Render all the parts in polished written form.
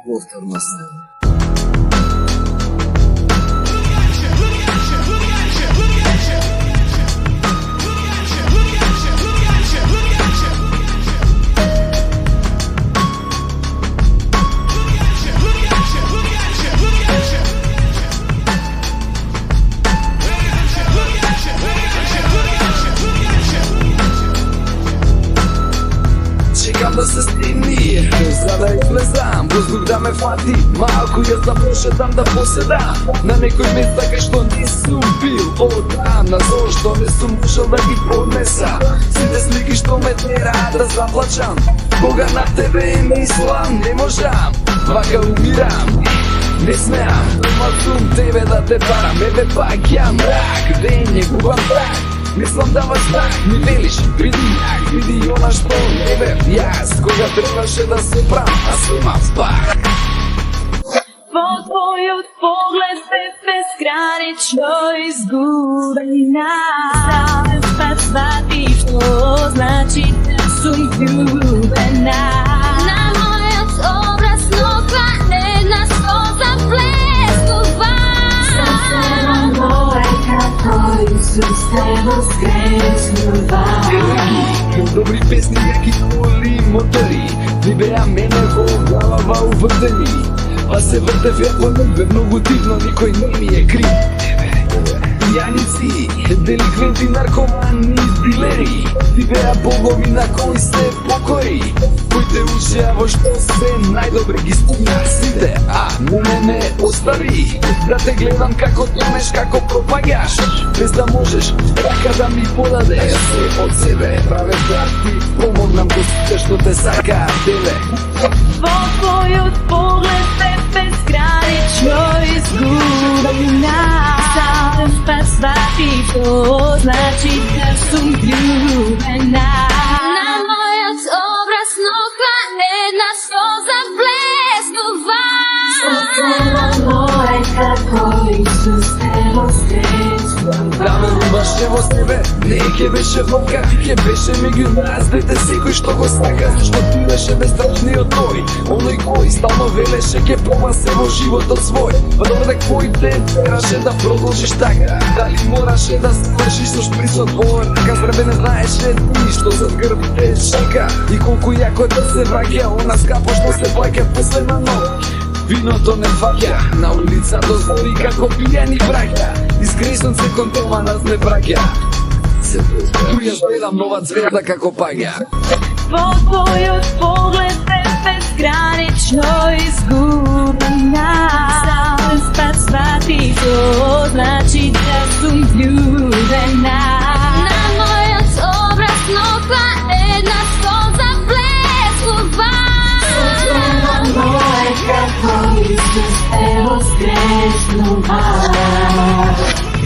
повторност. Чекам да се стигни, за да излезам, въздух да ме фати, малко я запрошетам да поседам на некој места кај што не сум бил оттам, на зошто не сум можел да ги поднеса сите слики што ме тераат да заплачам, кога на тебе мислам, не можам, вака умирам, не смеам, дома сум тебе да те парам, еве пак ја мрак, ден не губам трак. Мислам да вас так ми велиш, биди јак, биди она што не бев јас, кога требаше да се прам, а сумам пак. Во твојот поглед бев безгранично изгубена. Сам пат сватив што значи да сум љубена. На мојот образ ноква една слоза блескува. Срцето моје како Исус те воскреснува. Към добри песни, јаки коли мотори, ви беа мене во глава увртени, па се вртев ја по небе, многу дивно, никој не ми е крив. Пијаници, деликвенти, наркомани, дилери, ви беа богови на кои се покори, кои те учеа во што се најдобре ги стигна сите, а мене ме остави да те гледам како тонеш, како пропагаш, без да можеш рака да ми подадеш се од себе, правеш да ти помогнам до сите што те сакаат тебе. Во твојот поглед бев безгранично изгубена. Сам пат сватив што значи да сум љубена. На мојот образ ноква една слоза блескува. Срцето моје како Исус те воскреснува. Да ме любаше во себе, не ќе беше водка, ќе беше меѓу нас двете секој што го сака, што ти беше безстрашниот тој, оној кој стално велеше ќе помасе во животот свој. Па добре, кој те тераше да продолжиш така? Дали мораше да свршиш со шприцот во рака? Зребе не знаеше ти што зад грб те чека и колку јако да се враќа она скапо што се плаќа последна ноќ. Виното не фаќа, на улицата збори како пијани браќа, искреснат се кон тоа нас не браќа. Се поздравам, ја гледам нова звезда како паѓа. Во твојот поглед бев безгранично изгубена. Сам пат сватив што значи да сум љубена. На мојот образ ноква една слоза блескува. Срцето моје како Исус те воскреснува.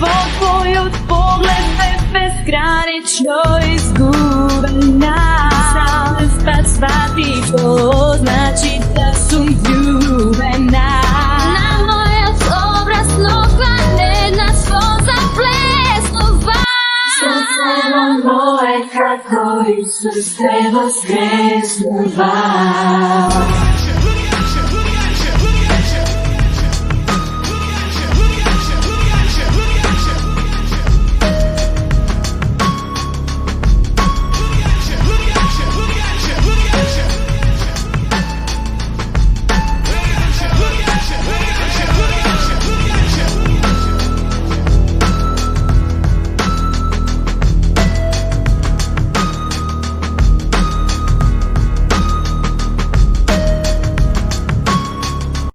Во твојот поглед бев безгранично изгубена. Сам пат сватив што значи да сум љубена. На мојот образ ноква една слоза блескува. Срцето моје како Исус те воскреснува.